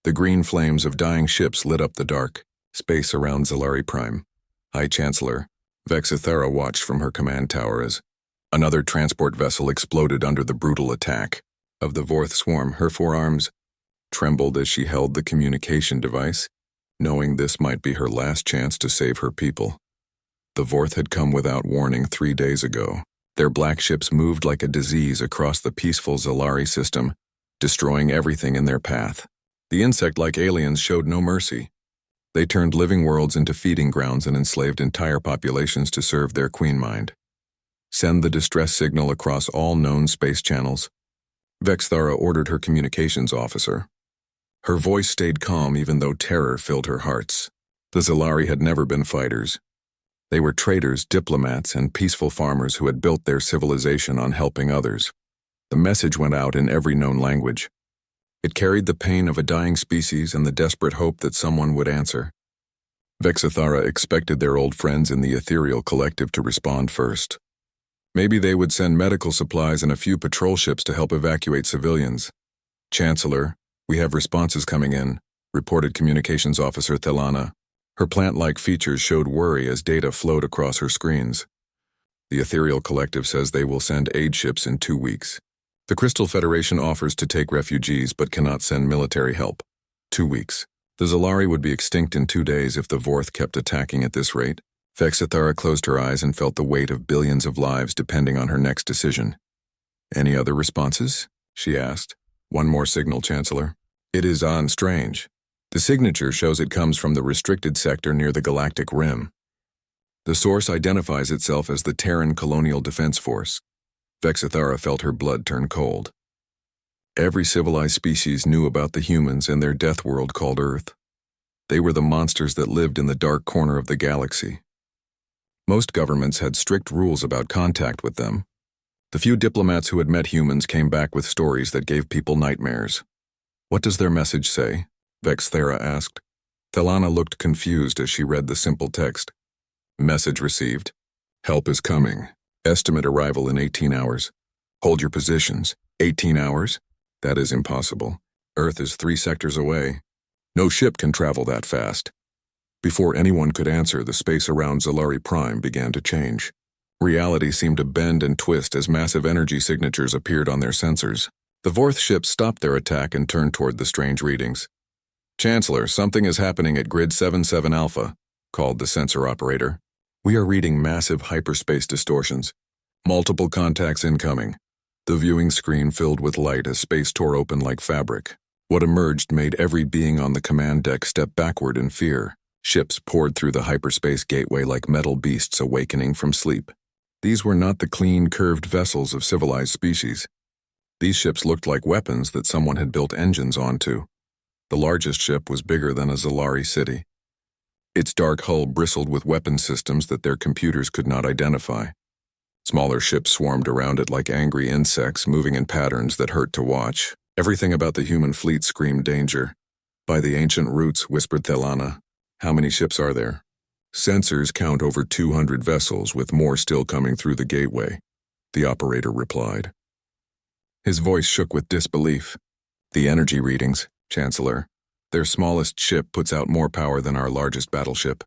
The green flames of dying ships lit up the dark space around Zalari Prime. High Chancellor Vexithera watched from her command tower as another transport vessel exploded under the brutal attack of the Vorth swarm. Her forearms trembled as she held the communication device, knowing this might be her last chance to save her people. The Vorth had come without warning 3 days ago. Their black ships moved like a disease across the peaceful Zalari system, destroying everything in their path. The insect-like aliens showed no mercy. They turned living worlds into feeding grounds and enslaved entire populations to serve their queen mind. Send the distress signal across all known space channels. Vexthara ordered her communications officer. Her voice stayed calm even though terror filled her hearts. The Zalari had never been fighters. They were traders, diplomats, and peaceful farmers who had built their civilization on helping others. The message went out in every known language. It carried the pain of a dying species and the desperate hope that someone would answer. Vexithara expected their old friends in the ethereal collective to respond first. Maybe they would send medical supplies and a few patrol ships to help evacuate civilians. Chancellor, we have responses coming in, reported Communications Officer Thelana. Her plant-like features showed worry as data flowed across her screens. The Ethereal Collective says they will send aid ships in 2 weeks. The Crystal Federation offers to take refugees but cannot send military help. 2 weeks. The Zalari would be extinct in 2 days if the Vorth kept attacking at this rate. Vexithara closed her eyes and felt the weight of billions of lives depending on her next decision. Any other responses? She asked. One more signal, Chancellor. It is on strange. The signature shows it comes from the restricted sector near the Galactic Rim. The source identifies itself as the Terran Colonial Defense Force. Vexithara felt her blood turn cold. Every civilized species knew about the humans and their death world called Earth. They were the monsters that lived in the dark corner of the galaxy. Most governments had strict rules about contact with them. The few diplomats who had met humans came back with stories that gave people nightmares. What does their message say? Vexthara asked. Thelana looked confused as she read the simple text. Message received. Help is coming. Estimate arrival in 18 hours. Hold your positions. 18 hours? That is impossible. Earth is 3 sectors away. No ship can travel that fast. Before anyone could answer, the space around Zalari Prime began to change. Reality seemed to bend and twist as massive energy signatures appeared on their sensors. The Vorth ships stopped their attack and turned toward the strange readings. Chancellor, something is happening at Grid 77 Alpha, called the sensor operator. We are reading massive hyperspace distortions. Multiple contacts incoming. The viewing screen filled with light as space tore open like fabric. What emerged made every being on the command deck step backward in fear. Ships poured through the hyperspace gateway like metal beasts awakening from sleep. These were not the clean, curved vessels of civilized species. These ships looked like weapons that someone had built engines onto. The largest ship was bigger than a Zalari city. Its dark hull bristled with weapon systems that their computers could not identify. Smaller ships swarmed around it like angry insects, moving in patterns that hurt to watch. Everything about the human fleet screamed danger. By the ancient roots, whispered Thelana. How many ships are there? Sensors count over 200 vessels, with more still coming through the gateway, the operator replied. His voice shook with disbelief. The energy readings, Chancellor. Their smallest ship puts out more power than our largest battleship.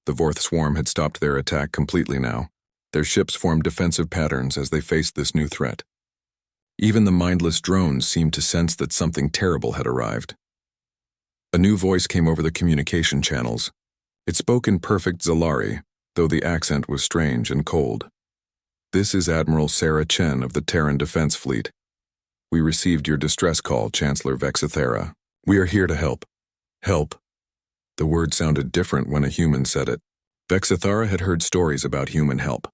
The Vorth swarm had stopped their attack completely now. Their ships formed defensive patterns as they faced this new threat. Even the mindless drones seemed to sense that something terrible had arrived. A new voice came over the communication channels. It spoke in perfect Zalari, though the accent was strange and cold. This is Admiral Sarah Chen of the Terran Defense Fleet. We received your distress call, Chancellor Vexithera. We are here to help. Help. The word sounded different when a human said it. Vexithara had heard stories about human help.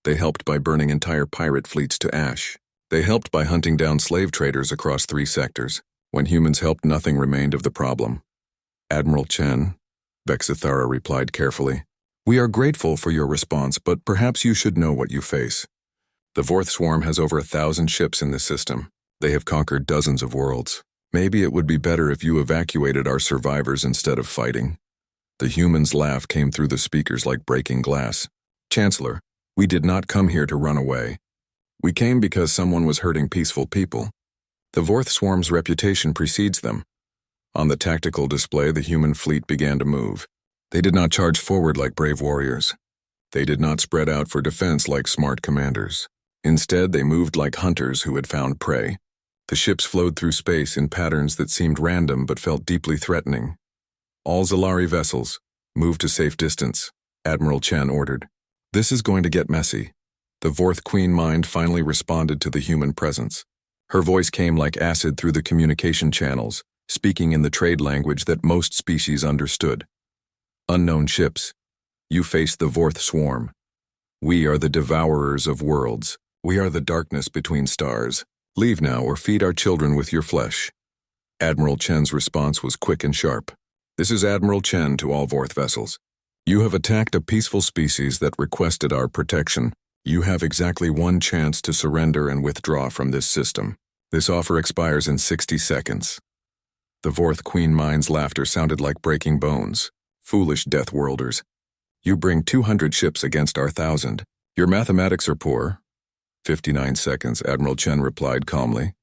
They helped by burning entire pirate fleets to ash. They helped by hunting down slave traders across 3 sectors. When humans helped, nothing remained of the problem. Admiral Chen, Vexithara replied carefully. We are grateful for your response, but perhaps you should know what you face. The Vorth swarm has over 1,000 ships in this system. They have conquered dozens of worlds. Maybe it would be better if you evacuated our survivors instead of fighting. The human's laugh came through the speakers like breaking glass. Chancellor, we did not come here to run away. We came because someone was hurting peaceful people. The Vorth swarm's reputation precedes them. On the tactical display, the human fleet began to move. They did not charge forward like brave warriors. They did not spread out for defense like smart commanders. Instead, they moved like hunters who had found prey. The ships flowed through space in patterns that seemed random but felt deeply threatening. All Zalari vessels, move to safe distance, Admiral Chen ordered. This is going to get messy. The Vorth Queen Mind finally responded to the human presence. Her voice came like acid through the communication channels, speaking in the trade language that most species understood. Unknown ships, you face the Vorth swarm. We are the devourers of worlds. We are the darkness between stars. Leave now or feed our children with your flesh. Admiral Chen's response was quick and sharp. This is Admiral Chen to all Vorth vessels. You have attacked a peaceful species that requested our protection. You have exactly one chance to surrender and withdraw from this system. This offer expires in 60 seconds. The Vorth Queen Mind's laughter sounded like breaking bones. Foolish Deathworlders. You bring 200 ships against our 1,000. Your mathematics are poor. 59 seconds, Admiral Chen replied calmly.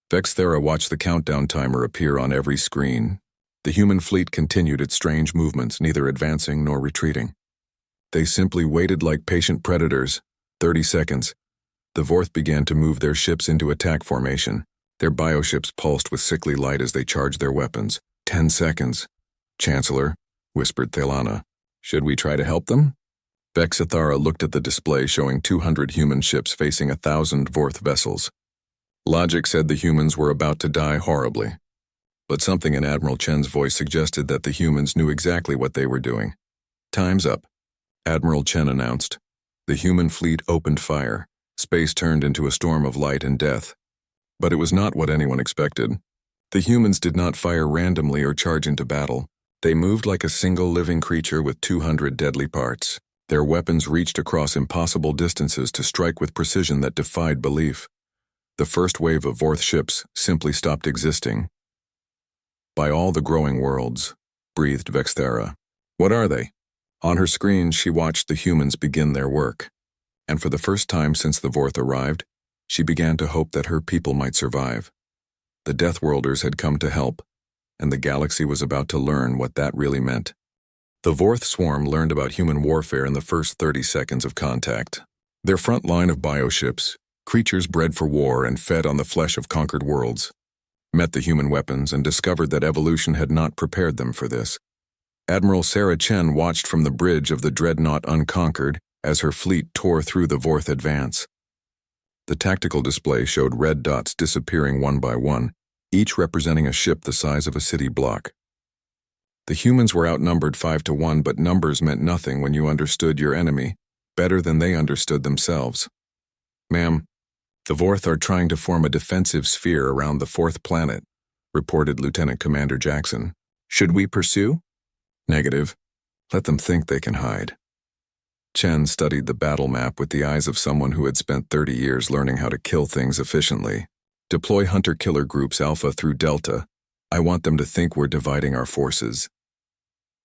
Vexthera watched the countdown timer appear on every screen. The human fleet continued its strange movements, neither advancing nor retreating. They simply waited like patient predators. 30 seconds. The Vorth began to move their ships into attack formation. Their bioships pulsed with sickly light as they charged their weapons. 10 seconds. Chancellor, whispered Thelana, should we try to help them? Vexithara looked at the display showing 200 human ships facing 1,000 Vorth vessels. Logic said the humans were about to die horribly. But something in Admiral Chen's voice suggested that the humans knew exactly what they were doing. Time's up, Admiral Chen announced. The human fleet opened fire. Space turned into a storm of light and death. But it was not what anyone expected. The humans did not fire randomly or charge into battle. They moved like a single living creature with 200 deadly parts. Their weapons reached across impossible distances to strike with precision that defied belief. The first wave of Vorth ships simply stopped existing. By all the growing worlds, breathed Vexthera. What are they? On her screen, she watched the humans begin their work. And for the first time since the Vorth arrived, she began to hope that her people might survive. The Deathworlders had come to help, and the galaxy was about to learn what that really meant. The Vorth swarm learned about human warfare in the first 30 seconds of contact. Their front line of bioships, creatures bred for war and fed on the flesh of conquered worlds, met the human weapons and discovered that evolution had not prepared them for this. Admiral Sarah Chen watched from the bridge of the dreadnought Unconquered as her fleet tore through the Vorth advance. The tactical display showed red dots disappearing one by one, each representing a ship the size of a city block. The humans were outnumbered 5-1, but numbers meant nothing when you understood your enemy better than they understood themselves. Ma'am, the Vorth are trying to form a defensive sphere around the 4th planet, reported Lieutenant Commander Jackson. Should we pursue? Negative. Let them think they can hide. Chen studied the battle map with the eyes of someone who had spent 30 years learning how to kill things efficiently. Deploy hunter-killer groups Alpha through Delta. I want them to think we're dividing our forces.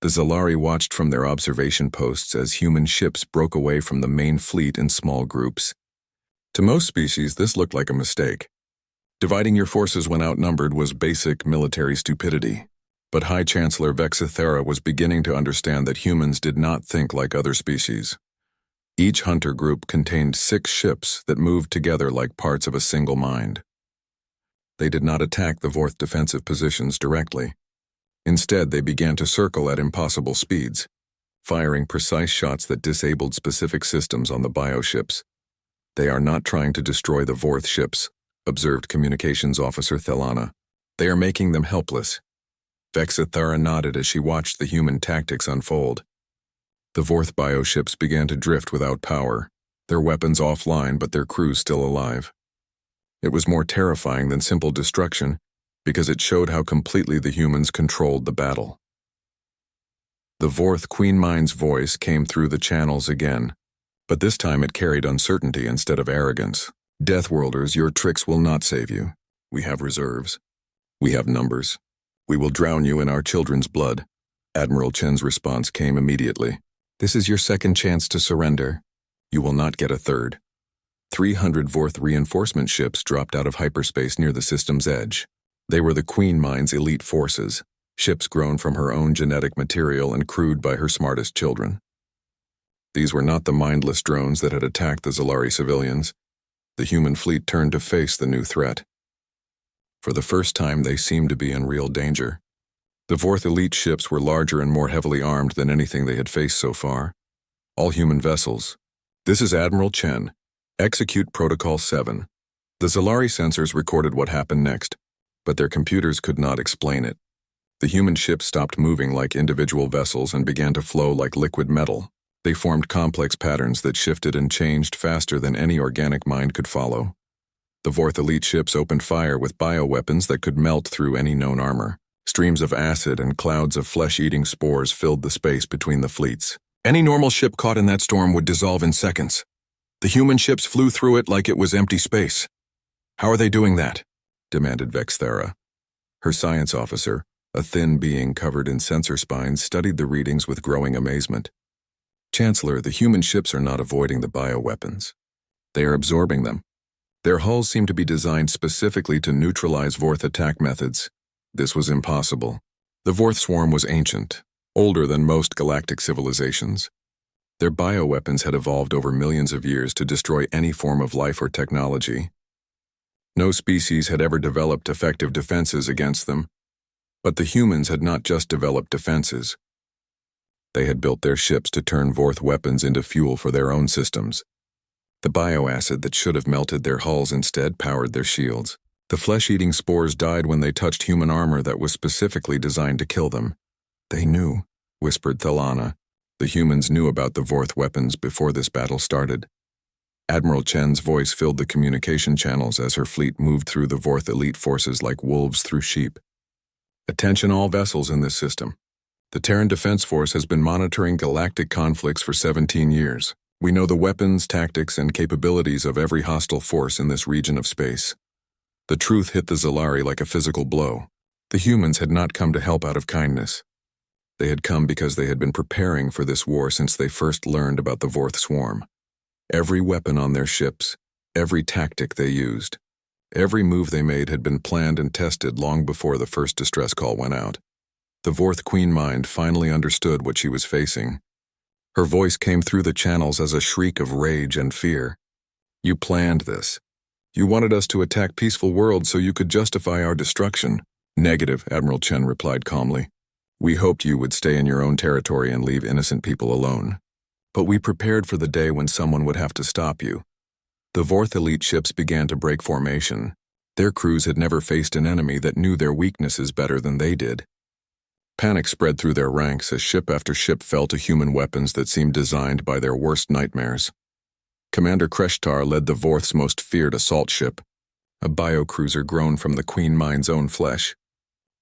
The Zalari watched from their observation posts as human ships broke away from the main fleet in small groups. To most species, this looked like a mistake. Dividing your forces when outnumbered was basic military stupidity. But High Chancellor Vexithera was beginning to understand that humans did not think like other species. Each hunter group contained 6 ships that moved together like parts of a single mind. They did not attack the Vorth defensive positions directly. Instead, they began to circle at impossible speeds, firing precise shots that disabled specific systems on the bioships. They are not trying to destroy the Vorth ships, observed Communications Officer Thelana. They are making them helpless. Vexithara nodded as she watched the human tactics unfold. The Vorth bioships began to drift without power, their weapons offline but their crews still alive. It was more terrifying than simple destruction because it showed how completely the humans controlled the battle. The Vorth Queen Mind's voice came through the channels again, but this time it carried uncertainty instead of arrogance. Deathworlders, your tricks will not save you. We have reserves. We have numbers. We will drown you in our children's blood. Admiral Chen's response came immediately. This is your second chance to surrender. You will not get a third. 300 Vorth reinforcement ships dropped out of hyperspace near the system's edge. They were the Queen Mind's elite forces, ships grown from her own genetic material and crewed by her smartest children. These were not the mindless drones that had attacked the Zalari civilians. The human fleet turned to face the new threat. For the first time, they seemed to be in real danger. The Vorth elite ships were larger and more heavily armed than anything they had faced so far. All human vessels. This is Admiral Chen. Execute Protocol 7. The Zalari sensors recorded what happened next, but their computers could not explain it. The human ships stopped moving like individual vessels and began to flow like liquid metal. They formed complex patterns that shifted and changed faster than any organic mind could follow. The Vorth elite ships opened fire with bioweapons that could melt through any known armor. Streams of acid and clouds of flesh-eating spores filled the space between the fleets. Any normal ship caught in that storm would dissolve in seconds. The human ships flew through it like it was empty space. "How are they doing that?" demanded Vexthera. Her science officer, a thin being covered in sensor spines, studied the readings with growing amazement. "Chancellor, the human ships are not avoiding the bioweapons. They are absorbing them. Their hulls seem to be designed specifically to neutralize Vorth attack methods. This was impossible. The Vorth swarm was ancient, older than most galactic civilizations. Their bioweapons had evolved over millions of years to destroy any form of life or technology. No species had ever developed effective defenses against them. But the humans had not just developed defenses. They had built their ships to turn Vorth weapons into fuel for their own systems. The bioacid that should have melted their hulls instead powered their shields. The flesh-eating spores died when they touched human armor that was specifically designed to kill them. "They knew," whispered Thalana. "The humans knew about the Vorth weapons before this battle started." Admiral Chen's voice filled the communication channels as her fleet moved through the Vorth elite forces like wolves through sheep. "Attention all vessels in this system. The Terran Defense Force has been monitoring galactic conflicts for 17 years. We know the weapons, tactics, and capabilities of every hostile force in this region of space." The truth hit the Zalari like a physical blow. The humans had not come to help out of kindness. They had come because they had been preparing for this war since they first learned about the Vorth swarm. Every weapon on their ships, every tactic they used, every move they made had been planned and tested long before the first distress call went out. The Vorth Queen Mind finally understood what she was facing. Her voice came through the channels as a shriek of rage and fear. "You planned this. You wanted us to attack peaceful worlds so you could justify our destruction." "Negative," Admiral Chen replied calmly. "We hoped you would stay in your own territory and leave innocent people alone. But we prepared for the day when someone would have to stop you." The Vorth elite ships began to break formation. Their crews had never faced an enemy that knew their weaknesses better than they did. Panic spread through their ranks as ship after ship fell to human weapons that seemed designed by their worst nightmares. Commander Kreshtar led the Vorth's most feared assault ship, a biocruiser grown from the Queen Mind's own flesh.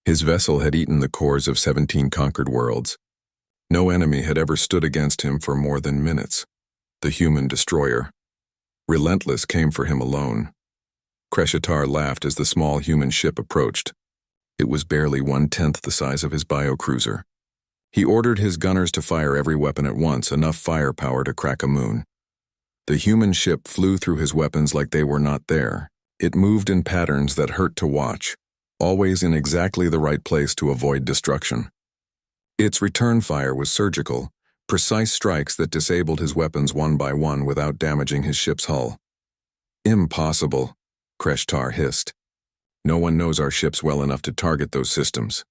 His vessel had eaten the cores of 17 conquered worlds. No enemy had ever stood against him for more than minutes. The human destroyer. Relentless came for him alone. Kreshtar laughed as the small human ship approached. It was barely 1/10 the size of his biocruiser. He ordered his gunners to fire every weapon at once, enough firepower to crack a moon. The human ship flew through his weapons like they were not there. It moved in patterns that hurt to watch, always in exactly the right place to avoid destruction. Its return fire was surgical, precise strikes that disabled his weapons one by one without damaging his ship's hull. "Impossible," Kreshtar hissed. "No one knows our ships well enough to target those systems."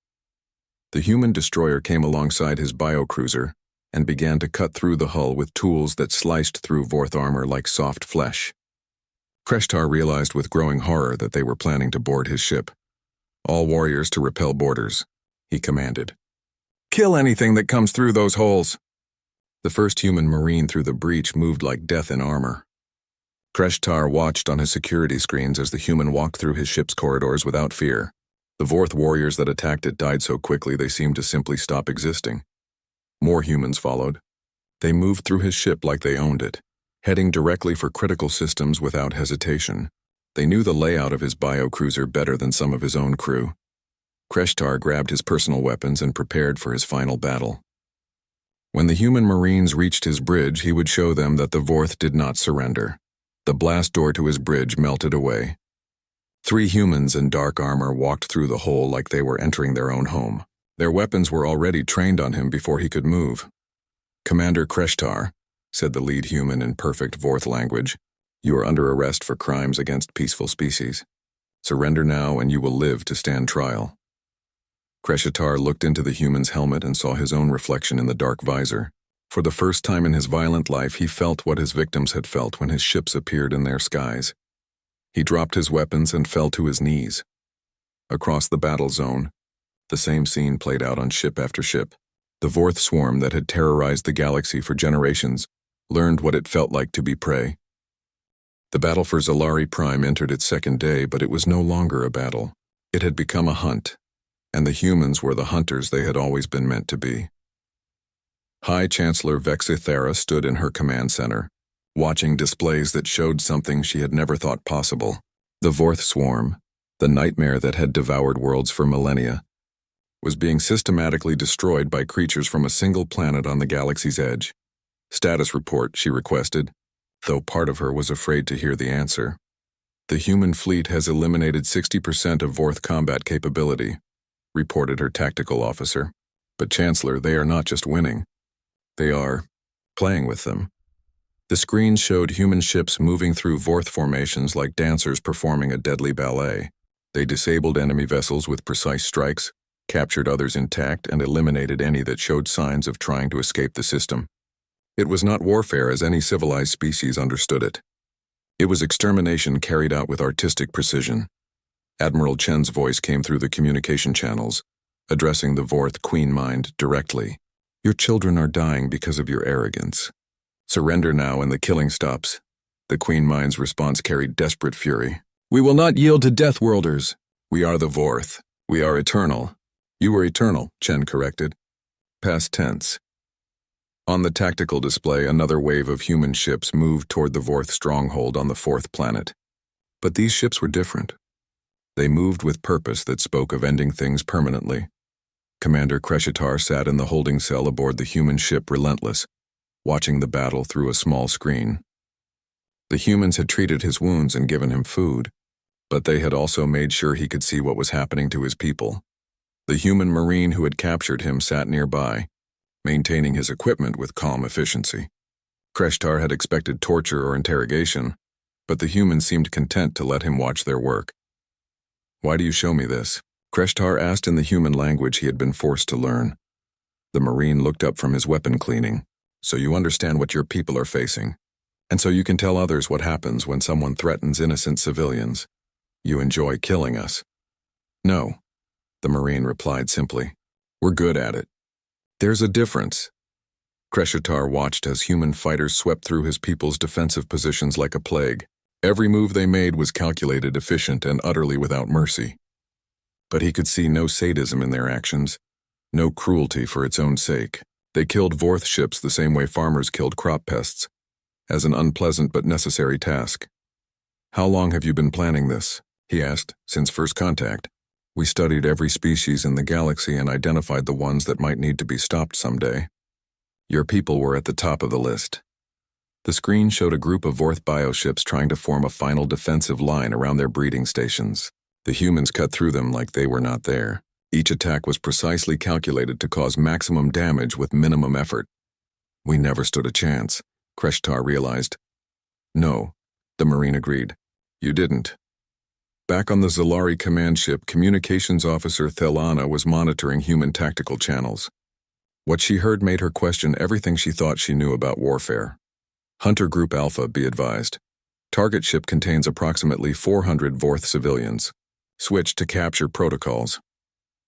The human destroyer came alongside his biocruiser and began to cut through the hull with tools that sliced through Vorth armor like soft flesh. Kreshtar realized with growing horror that they were planning to board his ship. "All warriors to repel boarders," he commanded. "Kill anything that comes through those holes." The first human marine through the breach moved like death in armor. Kreshtar watched on his security screens as the human walked through his ship's corridors without fear. The Vorth warriors that attacked it died so quickly they seemed to simply stop existing. More humans followed. They moved through his ship like they owned it, heading directly for critical systems without hesitation. They knew the layout of his biocruiser better than some of his own crew. Kreshtar grabbed his personal weapons and prepared for his final battle. When the human marines reached his bridge, he would show them that the Vorth did not surrender. The blast door to his bridge melted away. Three humans in dark armor walked through the hole like they were entering their own home. Their weapons were already trained on him before he could move. "Commander Kreshtar," said the lead human in perfect Vorth language, "you are under arrest for crimes against peaceful species. Surrender now and you will live to stand trial." Kreshtar looked into the human's helmet and saw his own reflection in the dark visor. For the first time in his violent life, he felt what his victims had felt when his ships appeared in their skies. He dropped his weapons and fell to his knees. Across the battle zone, the same scene played out on ship after ship. The Vorth swarm that had terrorized the galaxy for generations learned what it felt like to be prey. The battle for Zalari Prime entered its second day, but it was no longer a battle. It had become a hunt, and the humans were the hunters they had always been meant to be. High Chancellor Vexithera stood in her command center, watching displays that showed something she had never thought possible. The Vorth swarm, the nightmare that had devoured worlds for millennia, was being systematically destroyed by creatures from a single planet on the galaxy's edge. "Status report," she requested, though part of her was afraid to hear the answer. "The human fleet has eliminated 60% of Vorth combat capability," reported her tactical officer. "But Chancellor, they are not just winning. They are playing with them." The screen showed human ships moving through Vorth formations like dancers performing a deadly ballet. They disabled enemy vessels with precise strikes, captured others intact, and eliminated any that showed signs of trying to escape the system. It was not warfare as any civilized species understood it. It was extermination carried out with artistic precision. Admiral Chen's voice came through the communication channels, addressing the Vorth Queen Mind directly. "Your children are dying because of your arrogance. Surrender now and the killing stops." The Queen Mind's response carried desperate fury. "We will not yield to Deathworlders. We are the Vorth. We are eternal." "You were eternal," Chen corrected. Past tense. On the tactical display, another wave of human ships moved toward the Vorth stronghold on the fourth planet. But these ships were different. They moved with purpose that spoke of ending things permanently. Commander Kreshtar sat in the holding cell aboard the human ship Relentless, watching the battle through a small screen. The humans had treated his wounds and given him food, but they had also made sure he could see what was happening to his people. The human Marine who had captured him sat nearby, maintaining his equipment with calm efficiency. Kreshtar had expected torture or interrogation, but the humans seemed content to let him watch their work. "Why do you show me this?" Kreshtar asked in the human language he had been forced to learn. The Marine looked up from his weapon cleaning. "So you understand what your people are facing, and so you can tell others what happens when someone threatens innocent civilians. You enjoy killing us." "No," the Marine replied simply. "We're good at it." "There's a difference." Kreshtar watched as human fighters swept through his people's defensive positions like a plague. Every move they made was calculated, efficient, and utterly without mercy. But he could see no sadism in their actions, no cruelty for its own sake. They killed Vorth ships the same way farmers killed crop pests, as an unpleasant but necessary task. "How long have you been planning this?" he asked. "Since first contact. We studied every species in the galaxy and identified the ones that might need to be stopped someday. Your people were at the top of the list." The screen showed a group of Vorth bioships trying to form a final defensive line around their breeding stations. The humans cut through them like they were not there. Each attack was precisely calculated to cause maximum damage with minimum effort. "We never stood a chance," Kreshtar realized. "No," the Marine agreed. "You didn't." Back on the Zalari command ship, Communications Officer Thelana was monitoring human tactical channels. What she heard made her question everything she thought she knew about warfare. "Hunter Group Alpha, be advised. Target ship contains approximately 400 Vorth civilians. Switch to capture protocols.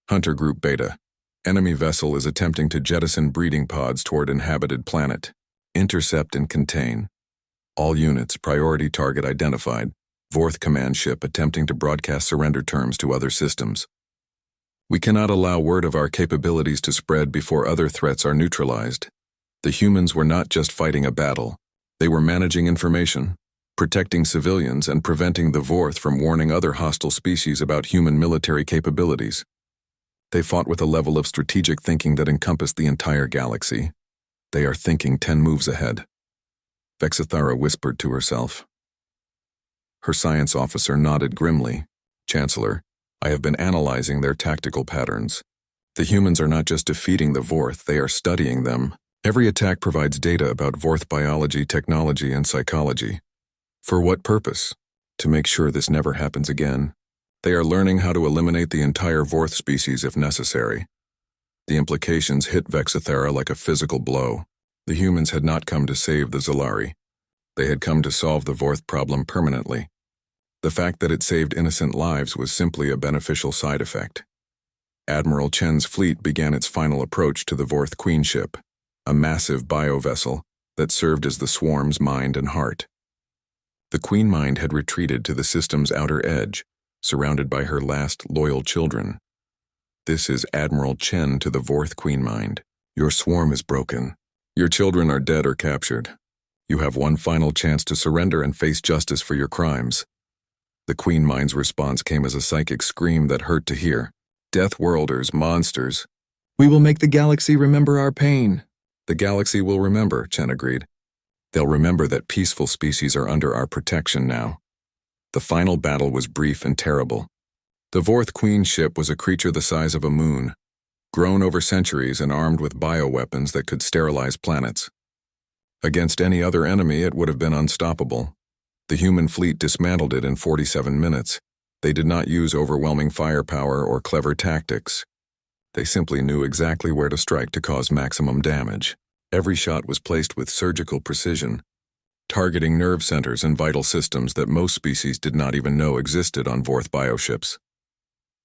Hunter Group Beta. Enemy vessel is attempting to jettison breeding pods toward inhabited planet. Intercept and contain. All units, priority target identified. Vorth command ship attempting to broadcast surrender terms to other systems. We cannot allow word of our capabilities to spread before other threats are neutralized." The humans were not just fighting a battle. They were managing information, protecting civilians, and preventing the Vorth from warning other hostile species about human military capabilities. They fought with a level of strategic thinking that encompassed the entire galaxy. They are thinking 10 moves ahead. Vexithara whispered to herself. Her science officer nodded grimly. Chancellor, I have been analyzing their tactical patterns. The humans are not just defeating the Vorth, they are studying them. Every attack provides data about Vorth biology, technology, and psychology. For what purpose? To make sure this never happens again. They are learning how to eliminate the entire Vorth species if necessary. The implications hit Vexithera like a physical blow. The humans had not come to save the Zalari. They had come to solve the Vorth problem permanently. The fact that it saved innocent lives was simply a beneficial side effect. Admiral Chen's fleet began its final approach to the Vorth Queen ship, a massive bio-vessel that served as the swarm's mind and heart. The Queen Mind had retreated to the system's outer edge, surrounded by her last loyal children. This is Admiral Chen to the Vorth Queen Mind. Your swarm is broken. Your children are dead or captured. You have one final chance to surrender and face justice for your crimes. The Queen Mind's response came as a psychic scream that hurt to hear. Deathworlders, monsters. We will make the galaxy remember our pain. The galaxy will remember, Chen agreed. They'll remember that peaceful species are under our protection now. The final battle was brief and terrible. The Vorth Queen ship was a creature the size of a moon, grown over centuries and armed with bioweapons that could sterilize planets. Against any other enemy, it would have been unstoppable. The human fleet dismantled it in 47 minutes. They did not use overwhelming firepower or clever tactics. They simply knew exactly where to strike to cause maximum damage. Every shot was placed with surgical precision, targeting nerve centers and vital systems that most species did not even know existed on Vorth bioships.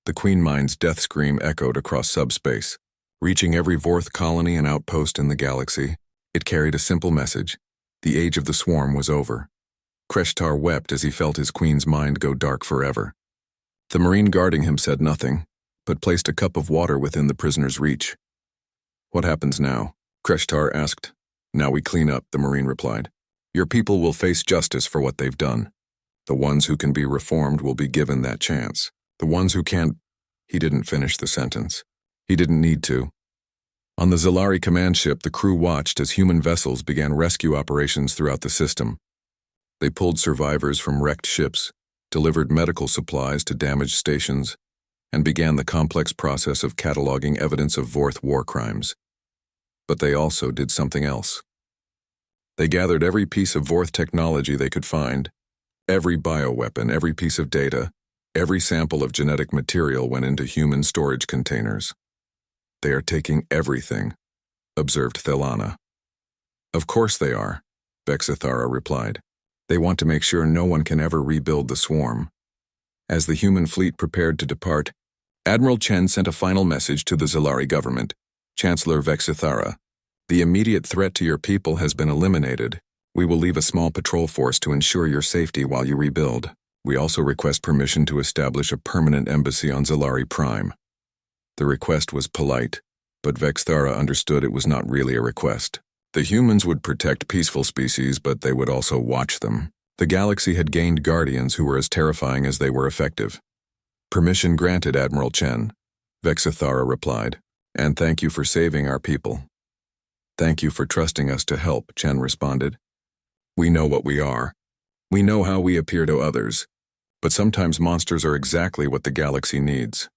The Queen Mind's death scream echoed across subspace, reaching every Vorth colony and outpost in the galaxy. It carried a simple message. The age of the swarm was over. Kreshtar wept as he felt his queen's mind go dark forever. The Marine guarding him said nothing, but placed a cup of water within the prisoner's reach. What happens now? Kreshtar asked. Now we clean up, the Marine replied. Your people will face justice for what they've done. The ones who can be reformed will be given that chance. The ones who can't... He didn't finish the sentence. He didn't need to. On the Zalari command ship, the crew watched as human vessels began rescue operations throughout the system. They pulled survivors from wrecked ships, delivered medical supplies to damaged stations, and began the complex process of cataloging evidence of Vorth war crimes. But they also did something else. They gathered every piece of Vorth technology they could find. Every bioweapon, every piece of data, every sample of genetic material went into human storage containers. They are taking everything, observed Thelana. Of course they are, Vexithara replied. They want to make sure no one can ever rebuild the swarm. As the human fleet prepared to depart, Admiral Chen sent a final message to the Zalari government. Chancellor Vexithara, the immediate threat to your people has been eliminated. We will leave a small patrol force to ensure your safety while you rebuild. We also request permission to establish a permanent embassy on Zalari Prime. The request was polite, but Vexithara understood it was not really a request. The humans would protect peaceful species, but they would also watch them. The galaxy had gained guardians who were as terrifying as they were effective. Permission granted, Admiral Chen, Vexithara replied, and thank you for saving our people. Thank you for trusting us to help, Chen responded. We know what we are. We know how we appear to others, but sometimes monsters are exactly what the galaxy needs.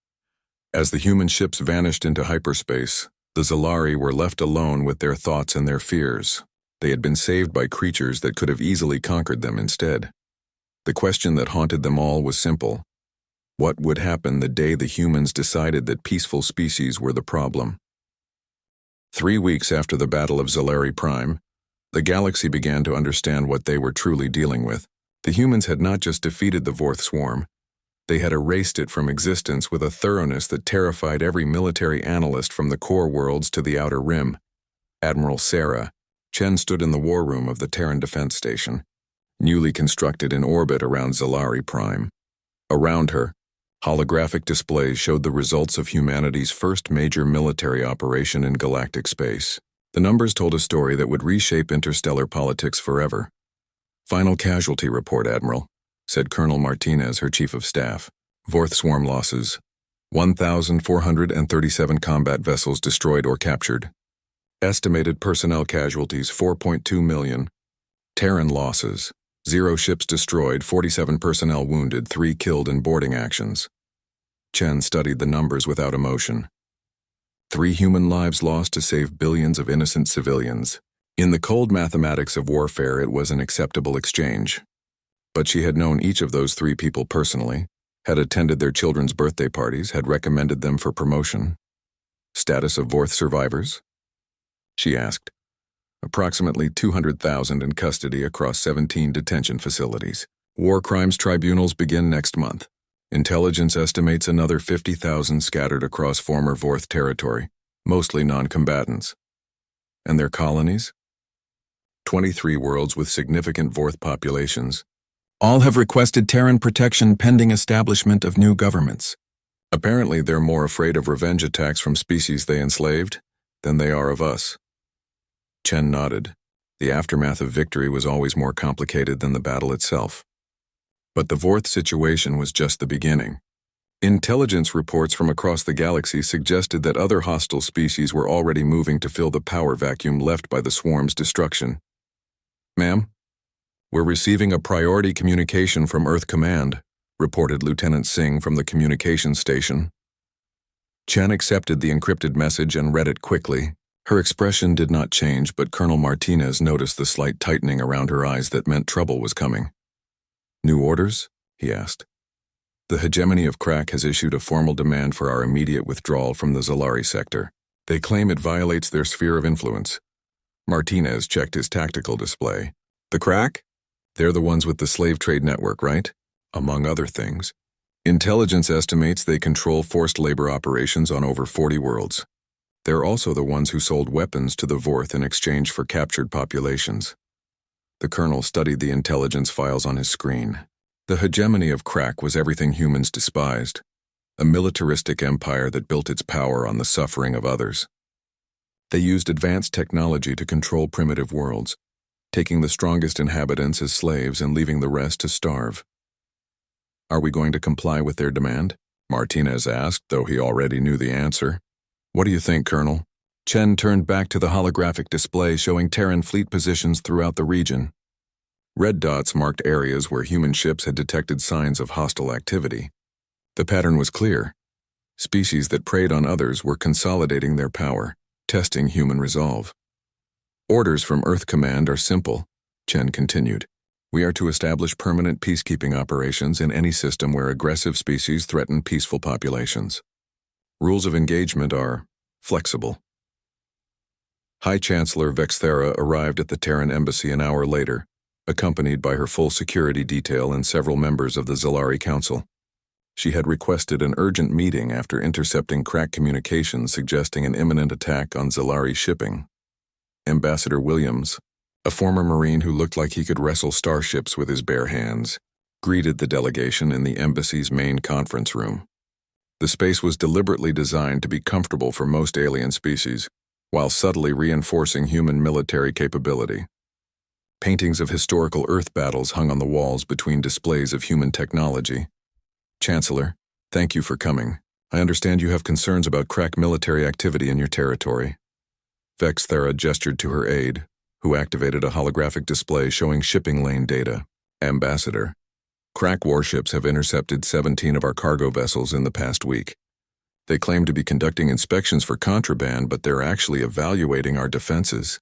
As the human ships vanished into hyperspace, the Zalari were left alone with their thoughts and their fears. They had been saved by creatures that could have easily conquered them instead. The question that haunted them all was simple. What would happen the day the humans decided that peaceful species were the problem? 3 weeks after the Battle of Zalari Prime, the galaxy began to understand what they were truly dealing with. The humans had not just defeated the Vorth swarm, they had erased it from existence with a thoroughness that terrified every military analyst from the core worlds to the outer rim. Admiral Sarah, Chen stood in the war room of the Terran Defense Station, newly constructed in orbit around Zalari Prime. Around her, holographic displays showed the results of humanity's first major military operation in galactic space. The numbers told a story that would reshape interstellar politics forever. Final casualty report, Admiral, said Colonel Martinez, her chief of staff. Vorth swarm losses. 1,437 combat vessels destroyed or captured. Estimated personnel casualties 4.2 million. Terran losses. 0 ships destroyed, 47 personnel wounded, 3 killed in boarding actions. Chen studied the numbers without emotion. 3 human lives lost to save billions of innocent civilians. In the cold mathematics of warfare, it was an acceptable exchange. But she had known each of those 3 people personally, had attended their children's birthday parties, had recommended them for promotion. Status of Vorth survivors? She asked. Approximately 200,000 in custody across 17 detention facilities. War crimes tribunals begin next month. Intelligence estimates another 50,000 scattered across former Vorth territory, mostly non-combatants. And their colonies? 23 worlds with significant Vorth populations. All have requested Terran protection pending establishment of new governments. Apparently, they're more afraid of revenge attacks from species they enslaved than they are of us. Chen nodded. The aftermath of victory was always more complicated than the battle itself. But the Vorth situation was just the beginning. Intelligence reports from across the galaxy suggested that other hostile species were already moving to fill the power vacuum left by the swarm's destruction. "Ma'am, we're receiving a priority communication from Earth Command," reported Lieutenant Singh from the communications station. Chen accepted the encrypted message and read it quickly. Her expression did not change, but Colonel Martinez noticed the slight tightening around her eyes that meant trouble was coming. "New orders?" he asked. "The hegemony of Crack has issued a formal demand for our immediate withdrawal from the Zalari sector. They claim it violates their sphere of influence." Martinez checked his tactical display. "The Crack? They're the ones with the slave trade network, right? Among other things. Intelligence estimates they control forced labor operations on over 40 worlds. They're also the ones who sold weapons to the Vorth in exchange for captured populations." The colonel studied the intelligence files on his screen. The hegemony of Crack was everything humans despised, a militaristic empire that built its power on the suffering of others. They used advanced technology to control primitive worlds, taking the strongest inhabitants as slaves and leaving the rest to starve. "Are we going to comply with their demand?" Martinez asked, though he already knew the answer. "What do you think, Colonel?" Chen turned back to the holographic display showing Terran fleet positions throughout the region. Red dots marked areas where human ships had detected signs of hostile activity. The pattern was clear. Species that preyed on others were consolidating their power, testing human resolve. "Orders from Earth Command are simple," Chen continued. "We are to establish permanent peacekeeping operations in any system where aggressive species threaten peaceful populations. Rules of engagement are flexible." High Chancellor Vexthera arrived at the Terran embassy an hour later, accompanied by her full security detail and several members of the Zalari Council. She had requested an urgent meeting after intercepting Crack communications suggesting an imminent attack on Zalari shipping. Ambassador Williams, a former Marine who looked like he could wrestle starships with his bare hands, greeted the delegation in the embassy's main conference room. The space was deliberately designed to be comfortable for most alien species, while subtly reinforcing human military capability. Paintings of historical Earth battles hung on the walls between displays of human technology. "Chancellor, thank you for coming. I understand you have concerns about Crack military activity in your territory." Vexthera gestured to her aide, who activated a holographic display showing shipping lane data. "Ambassador, Crack warships have intercepted 17 of our cargo vessels in the past week. They claim to be conducting inspections for contraband, but they're actually evaluating our defenses."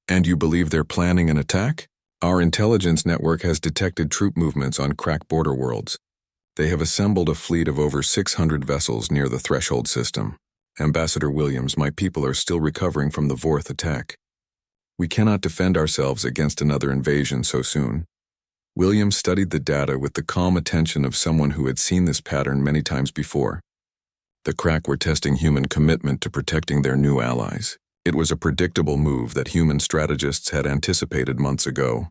"And you believe they're planning an attack?" "Our intelligence network has detected troop movements on Crack border worlds. They have assembled a fleet of over 600 vessels near the threshold system. Ambassador Williams, my people are still recovering from the Vorth attack. We cannot defend ourselves against another invasion so soon." Williams studied the data with the calm attention of someone who had seen this pattern many times before. The Crack were testing human commitment to protecting their new allies. It was a predictable move that human strategists had anticipated months ago.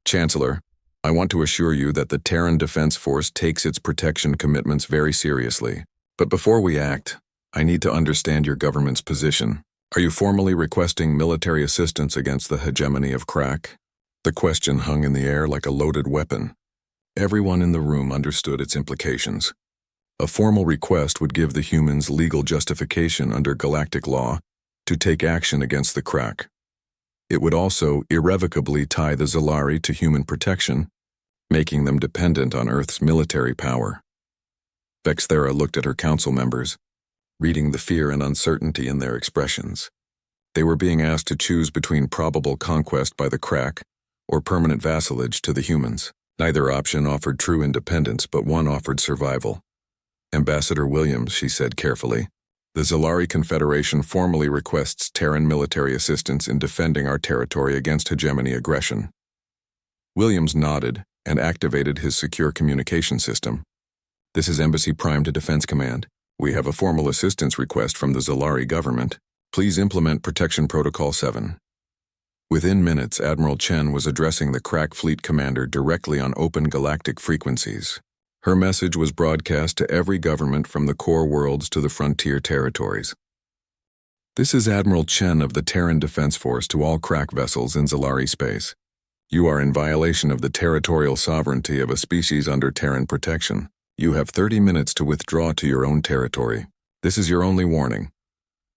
"Chancellor, I want to assure you that the Terran Defense Force takes its protection commitments very seriously. But before we act, I need to understand your government's position. Are you formally requesting military assistance against the hegemony of Crack?" The question hung in the air like a loaded weapon. Everyone in the room understood its implications. A formal request would give the humans legal justification under galactic law to take action against the Crack. It would also irrevocably tie the Zalari to human protection, making them dependent on Earth's military power. Vexthera looked at her council members, reading the fear and uncertainty in their expressions. They were being asked to choose between probable conquest by the Crack or permanent vassalage to the humans. Neither option offered true independence, but one offered survival. Ambassador Williams, she said carefully, the Zalari Confederation formally requests Terran military assistance in defending our territory against hegemony aggression. Williams nodded and activated his secure communication system. This is Embassy Prime to Defense Command. We have a formal assistance request from the Zalari government. Please implement Protection Protocol 7. Within minutes, Admiral Chen was addressing the Crack Fleet Commander directly on open galactic frequencies. Her message was broadcast to every government from the core worlds to the frontier territories. This is Admiral Chen of the Terran Defense Force to all Crack vessels in Zalari space. You are in violation of the territorial sovereignty of a species under Terran protection. You have 30 minutes to withdraw to your own territory. This is your only warning.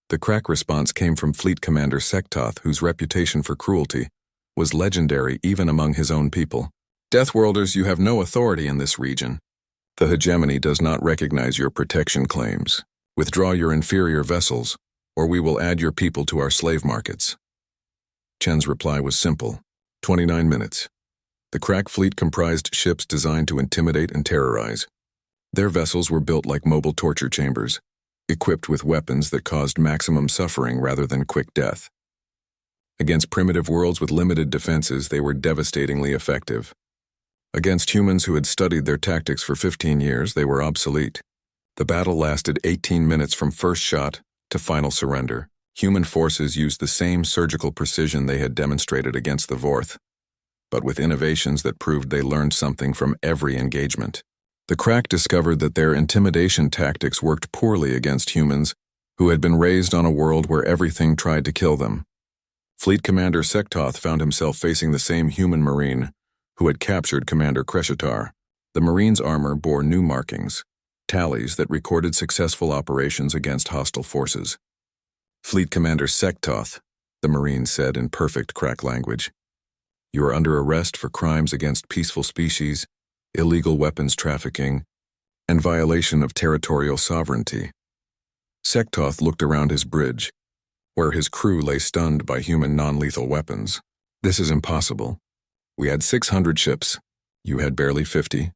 The Crack response came from Fleet Commander Sektoth, whose reputation for cruelty was legendary even among his own people. Deathworlders, you have no authority in this region. The hegemony does not recognize your protection claims. Withdraw your inferior vessels, or we will add your people to our slave markets. Chen's reply was simple. 29 minutes. The Crack fleet comprised ships designed to intimidate and terrorize. Their vessels were built like mobile torture chambers, equipped with weapons that caused maximum suffering rather than quick death. Against primitive worlds with limited defenses, they were devastatingly effective. Against humans who had studied their tactics for 15 years, they were obsolete. The battle lasted 18 minutes from first shot to final surrender. Human forces used the same surgical precision they had demonstrated against the Vorth, but with innovations that proved they learned something from every engagement. The Crack discovered that their intimidation tactics worked poorly against humans who had been raised on a world where everything tried to kill them. Fleet Commander Sektoth found himself facing the same human marine who had captured Commander Kreshitar. The marine's armor bore new markings, tallies that recorded successful operations against hostile forces. Fleet Commander Sektoth, the marine said in perfect Crack language, you are under arrest for crimes against peaceful species, illegal weapons trafficking, and violation of territorial sovereignty. Sektoth looked around his bridge, where his crew lay stunned by human non-lethal weapons. This is impossible. We had 600 ships. You had barely 50.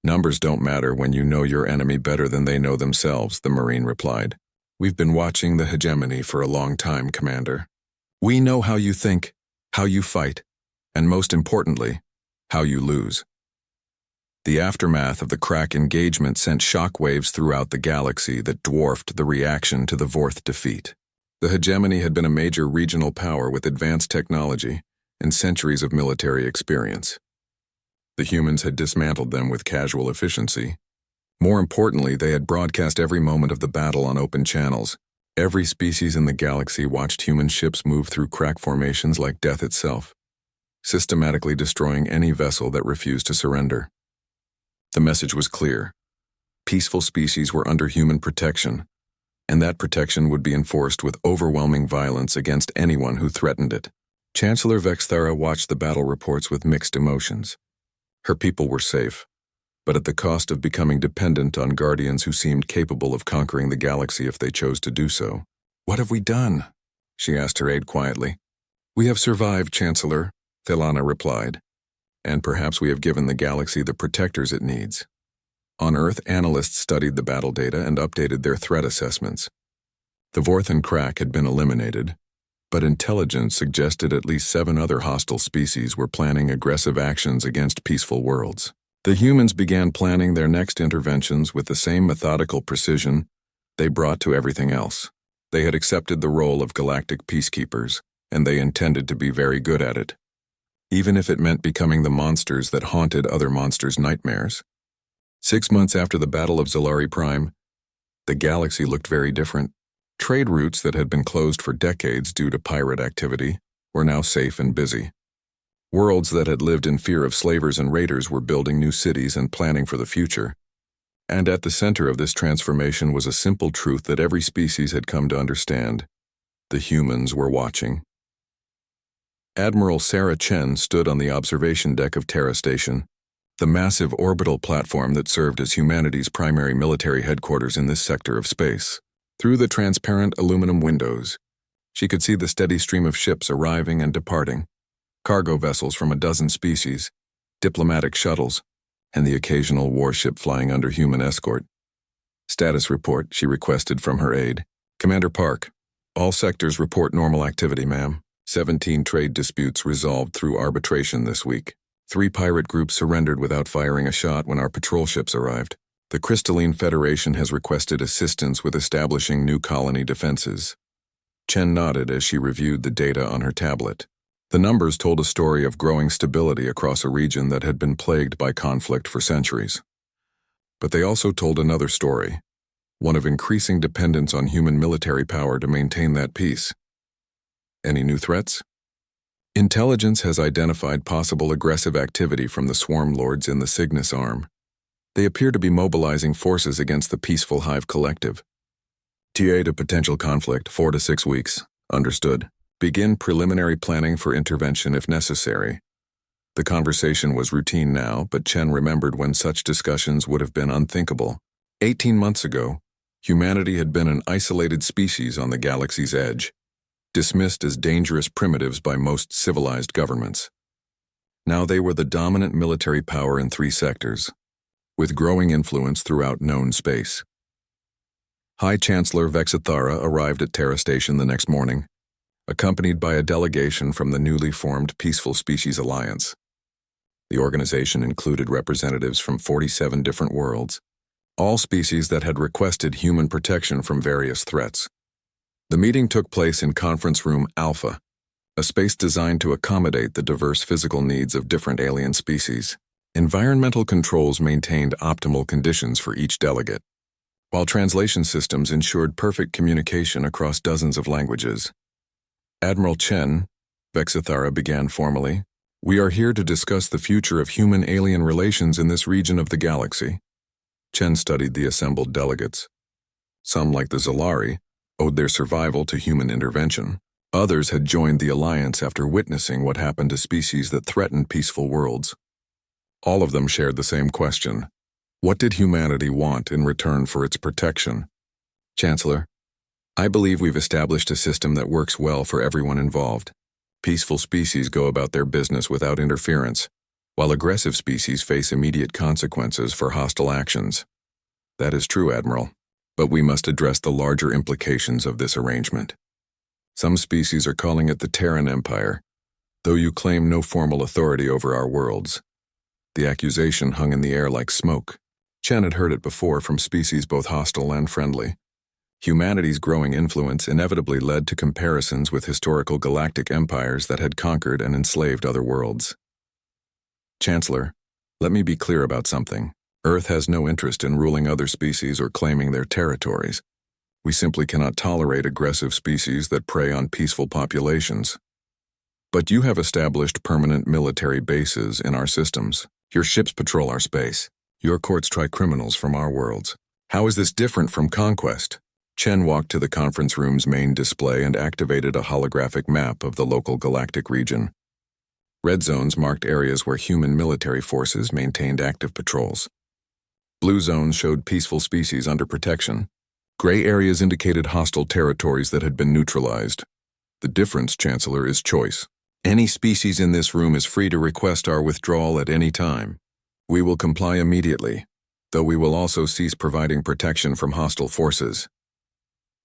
Numbers don't matter when you know your enemy better than they know themselves, the Marine replied. We've been watching the hegemony for a long time, Commander. We know how you think, how you fight, and most importantly, how you lose. The aftermath of the Crack engagement sent shockwaves throughout the galaxy that dwarfed the reaction to the Vorth defeat. The hegemony had been a major regional power with advanced technology and centuries of military experience. The humans had dismantled them with casual efficiency. More importantly, they had broadcast every moment of the battle on open channels. Every species in the galaxy watched human ships move through Crack formations like death itself, systematically destroying any vessel that refused to surrender. The message was clear. Peaceful species were under human protection, and that protection would be enforced with overwhelming violence against anyone who threatened it. Chancellor Vexthara watched the battle reports with mixed emotions. Her people were safe, but at the cost of becoming dependent on guardians who seemed capable of conquering the galaxy if they chose to do so. What have we done? She asked her aide quietly. We have survived, Chancellor, Thelana replied. And perhaps we have given the galaxy the protectors it needs. On Earth, analysts studied the battle data and updated their threat assessments. The Vorth and Crack had been eliminated, but intelligence suggested at least 7 other hostile species were planning aggressive actions against peaceful worlds. The humans began planning their next interventions with the same methodical precision they brought to everything else. They had accepted the role of galactic peacekeepers, and they intended to be very good at it, even if it meant becoming the monsters that haunted other monsters' nightmares. 6 months after the Battle of Zalari Prime, the galaxy looked very different. Trade routes that had been closed for decades due to pirate activity were now safe and busy. Worlds that had lived in fear of slavers and raiders were building new cities and planning for the future. And at the center of this transformation was a simple truth that every species had come to understand. The humans were watching. Admiral Sarah Chen stood on the observation deck of Terra Station, the massive orbital platform that served as humanity's primary military headquarters in this sector of space. Through the transparent aluminum windows, she could see the steady stream of ships arriving and departing, cargo vessels from a dozen species, diplomatic shuttles, and the occasional warship flying under human escort. Status report, she requested from her aide. Commander Park, all sectors report normal activity, ma'am. 17 trade disputes resolved through arbitration this week. 3 pirate groups surrendered without firing a shot when our patrol ships arrived. The Crystalline Federation has requested assistance with establishing new colony defenses. Chen nodded as she reviewed the data on her tablet. The numbers told a story of growing stability across a region that had been plagued by conflict for centuries. But they also told another story, one of increasing dependence on human military power to maintain that peace. Any new threats? Intelligence has identified possible aggressive activity from the swarm lords in the Cygnus arm. They appear to be mobilizing forces against the peaceful Hive Collective. TA to potential conflict, 4 to 6 weeks. Understood. Begin preliminary planning for intervention if necessary. The conversation was routine now, but Chen remembered when such discussions would have been unthinkable. 18 months ago, humanity had been an isolated species on the galaxy's edge, dismissed as dangerous primitives by most civilized governments. Now they were the dominant military power in 3 sectors, with growing influence throughout known space. High Chancellor Vexithara arrived at Terra Station the next morning, accompanied by a delegation from the newly formed Peaceful Species Alliance. The organization included representatives from 47 different worlds, all species that had requested human protection from various threats. The meeting took place in Conference Room Alpha, a space designed to accommodate the diverse physical needs of different alien species. Environmental controls maintained optimal conditions for each delegate, while translation systems ensured perfect communication across dozens of languages. Admiral Chen, Vexithara began formally, "We are here to discuss the future of human-alien relations in this region of the galaxy." Chen studied the assembled delegates. Some, like the Zalari, owed their survival to human intervention. Others had joined the alliance after witnessing what happened to species that threatened peaceful worlds. All of them shared the same question. What did humanity want in return for its protection? Chancellor, I believe we've established a system that works well for everyone involved. Peaceful species go about their business without interference, while aggressive species face immediate consequences for hostile actions. That is true, Admiral, but we must address the larger implications of this arrangement. Some species are calling it the Terran Empire, though you claim no formal authority over our worlds. The accusation hung in the air like smoke. Chen had heard it before from species both hostile and friendly. Humanity's growing influence inevitably led to comparisons with historical galactic empires that had conquered and enslaved other worlds. Chancellor, let me be clear about something. Earth has no interest in ruling other species or claiming their territories. We simply cannot tolerate aggressive species that prey on peaceful populations. But you have established permanent military bases in our systems. Your ships patrol our space. Your courts try criminals from our worlds. How is this different from conquest? Chen walked to the conference room's main display and activated a holographic map of the local galactic region. Red zones marked areas where human military forces maintained active patrols. Blue zones showed peaceful species under protection. Gray areas indicated hostile territories that had been neutralized. The difference, Chancellor, is choice. Any species in this room is free to request our withdrawal at any time. We will comply immediately, though we will also cease providing protection from hostile forces.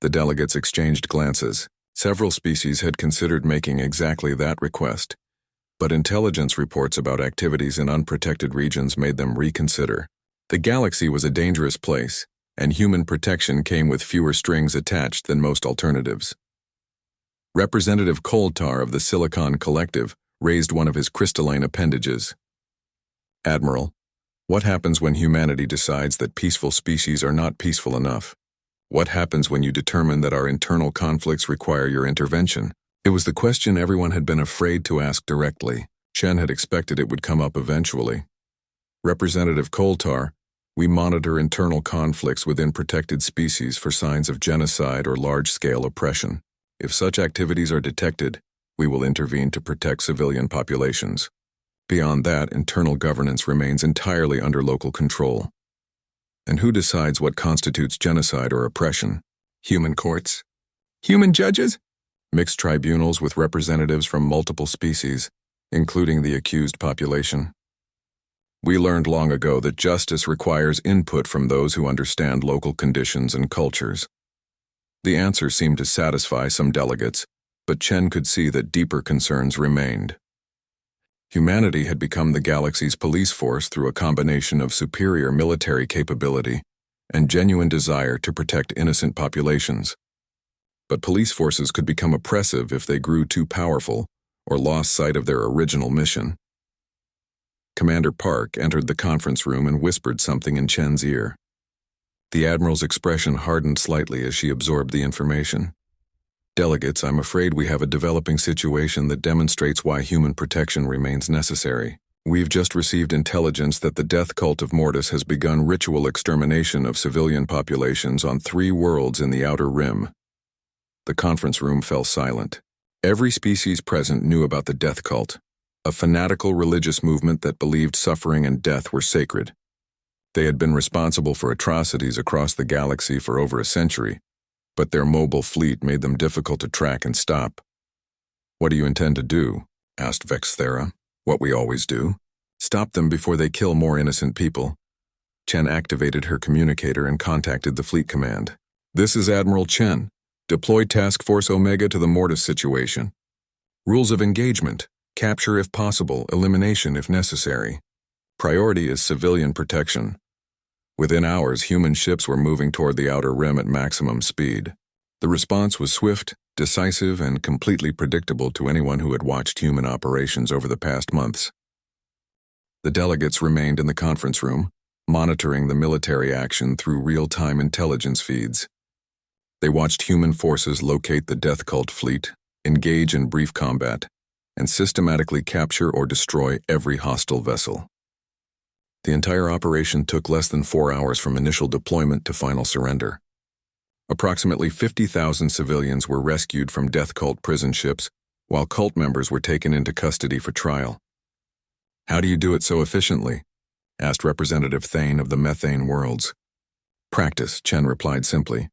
The delegates exchanged glances. Several species had considered making exactly that request, but intelligence reports about activities in unprotected regions made them reconsider. The galaxy was a dangerous place, and human protection came with fewer strings attached than most alternatives. Representative Koltar of the Silicon Collective raised one of his crystalline appendages. Admiral, what happens when humanity decides that peaceful species are not peaceful enough? What happens when you determine that our internal conflicts require your intervention? It was the question everyone had been afraid to ask directly. Chen had expected it would come up eventually. Representative Koltar, we monitor internal conflicts within protected species for signs of genocide or large-scale oppression. If such activities are detected, we will intervene to protect civilian populations. Beyond that, internal governance remains entirely under local control. And who decides what constitutes genocide or oppression? Human courts? Human judges? Mixed tribunals with representatives from multiple species, including the accused population. We learned long ago that justice requires input from those who understand local conditions and cultures. The answer seemed to satisfy some delegates, but Chen could see that deeper concerns remained. Humanity had become the galaxy's police force through a combination of superior military capability and genuine desire to protect innocent populations. But police forces could become oppressive if they grew too powerful or lost sight of their original mission. Commander Park entered the conference room and whispered something in Chen's ear. The Admiral's expression hardened slightly as she absorbed the information. Delegates, I'm afraid we have a developing situation that demonstrates why human protection remains necessary. We've just received intelligence that the death cult of Mortis has begun ritual extermination of civilian populations on 3 worlds in the Outer Rim. The conference room fell silent. Every species present knew about the death cult, a fanatical religious movement that believed suffering and death were sacred. They had been responsible for atrocities across the galaxy for over a century, but their mobile fleet made them difficult to track and stop. What do you intend to do? Asked Vexthera. What we always do. Stop them before they kill more innocent people. Chen activated her communicator and contacted the fleet command. This is Admiral Chen. Deploy Task Force Omega to the Mortis situation. Rules of engagement. Capture if possible, elimination if necessary. Priority is civilian protection. Within hours, human ships were moving toward the Outer Rim at maximum speed. The response was swift, decisive, and completely predictable to anyone who had watched human operations over the past months. The delegates remained in the conference room, monitoring the military action through real-time intelligence feeds. They watched human forces locate the Death Cult fleet, engage in brief combat, and systematically capture or destroy every hostile vessel. The entire operation took less than 4 hours from initial deployment to final surrender. Approximately 50,000 civilians were rescued from Death Cult prison ships, while cult members were taken into custody for trial. How do you do it so efficiently? Asked Representative Thane of the Methane Worlds. Practice, Chen replied simply.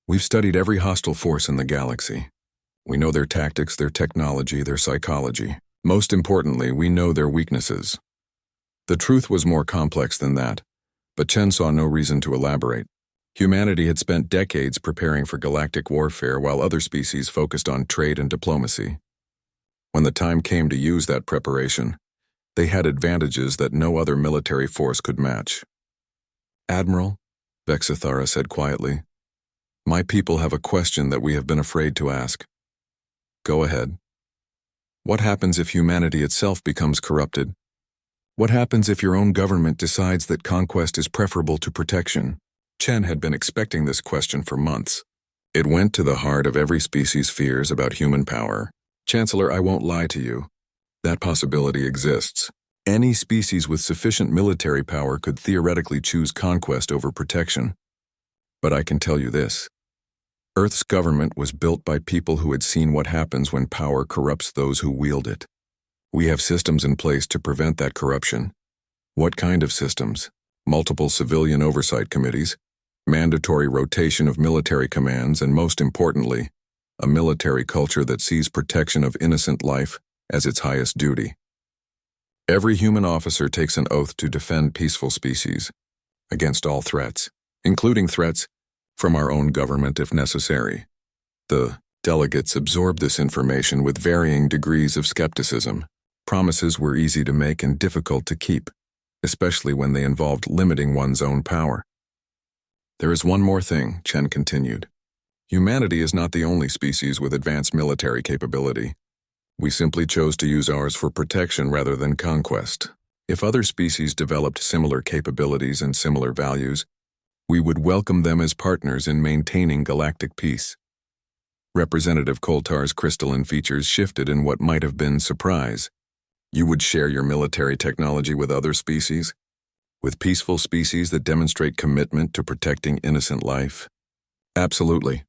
We've studied every hostile force in the galaxy. We know their tactics, their technology, their psychology. Most importantly, we know their weaknesses. The truth was more complex than that, but Chen saw no reason to elaborate. Humanity had spent decades preparing for galactic warfare while other species focused on trade and diplomacy. When the time came to use that preparation, they had advantages that no other military force could match. Admiral, Vexithara said quietly, my people have a question that we have been afraid to ask. Go ahead. What happens if humanity itself becomes corrupted? What happens if your own government decides that conquest is preferable to protection? Chen had been expecting this question for months. It went to the heart of every species' fears about human power. Chancellor, I won't lie to you. That possibility exists. Any species with sufficient military power could theoretically choose conquest over protection. But I can tell you this. Earth's government was built by people who had seen what happens when power corrupts those who wield it. We have systems in place to prevent that corruption. What kind of systems? Multiple civilian oversight committees, mandatory rotation of military commands, and most importantly, a military culture that sees protection of innocent life as its highest duty. Every human officer takes an oath to defend peaceful species against all threats, including threats from our own government if necessary. The delegates absorbed this information with varying degrees of skepticism. Promises were easy to make and difficult to keep, especially when they involved limiting one's own power. There is one more thing, Chen continued. Humanity is not the only species with advanced military capability. We simply chose to use ours for protection rather than conquest. If other species developed similar capabilities and similar values, we would welcome them as partners in maintaining galactic peace. Representative Koltar's crystalline features shifted in what might have been surprise. You would share your military technology with other species? With peaceful species that demonstrate commitment to protecting innocent life? Absolutely.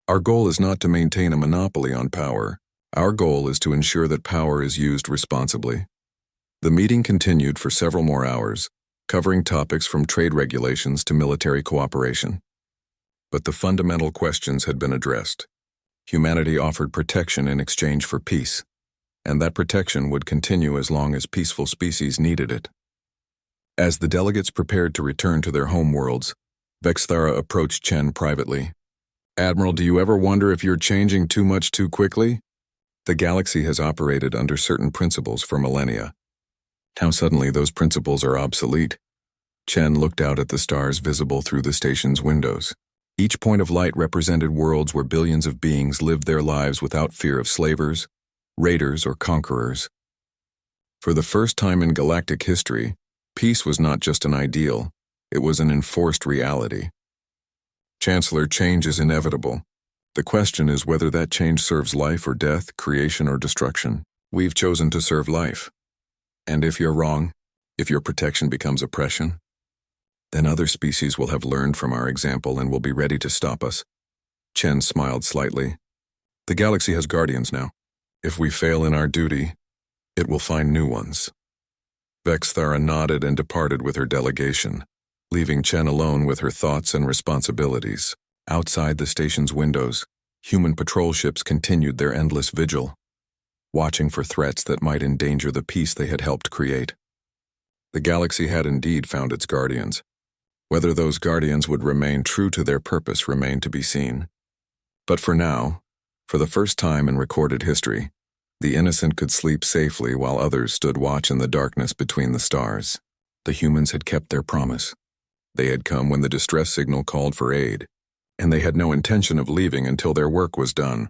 Our goal is not to maintain a monopoly on power, Our goal is to ensure that power is used responsibly. The meeting continued for several more hours, covering topics from trade regulations to military cooperation. But the fundamental questions had been addressed. Humanity offered protection in exchange for peace, and that protection would continue as long as peaceful species needed it. As the delegates prepared to return to their home worlds, Vexthara approached Chen privately. "Admiral, do you ever wonder if you're changing too much too quickly? The galaxy has operated under certain principles for millennia. Now suddenly those principles are obsolete." Chen looked out at the stars visible through the station's windows. Each point of light represented worlds where billions of beings lived their lives without fear of slavers, raiders, or conquerors. For the first time in galactic history, peace was not just an ideal, it was an enforced reality. "Chancellor, change is inevitable. The question is whether that change serves life or death, creation or destruction. We've chosen to serve life. And if you're wrong, if your protection becomes oppression, then other species will have learned from our example and will be ready to stop us." Chen smiled slightly. "The galaxy has guardians now. If we fail in our duty, it will find new ones." Vexthara nodded and departed with her delegation, leaving Chen alone with her thoughts and responsibilities. Outside the station's windows, human patrol ships continued their endless vigil, watching for threats that might endanger the peace they had helped create. The galaxy had indeed found its guardians. Whether those guardians would remain true to their purpose remained to be seen. But for now, for the first time in recorded history, the innocent could sleep safely while others stood watch in the darkness between the stars. The humans had kept their promise. They had come when the distress signal called for aid, and they had no intention of leaving until their work was done.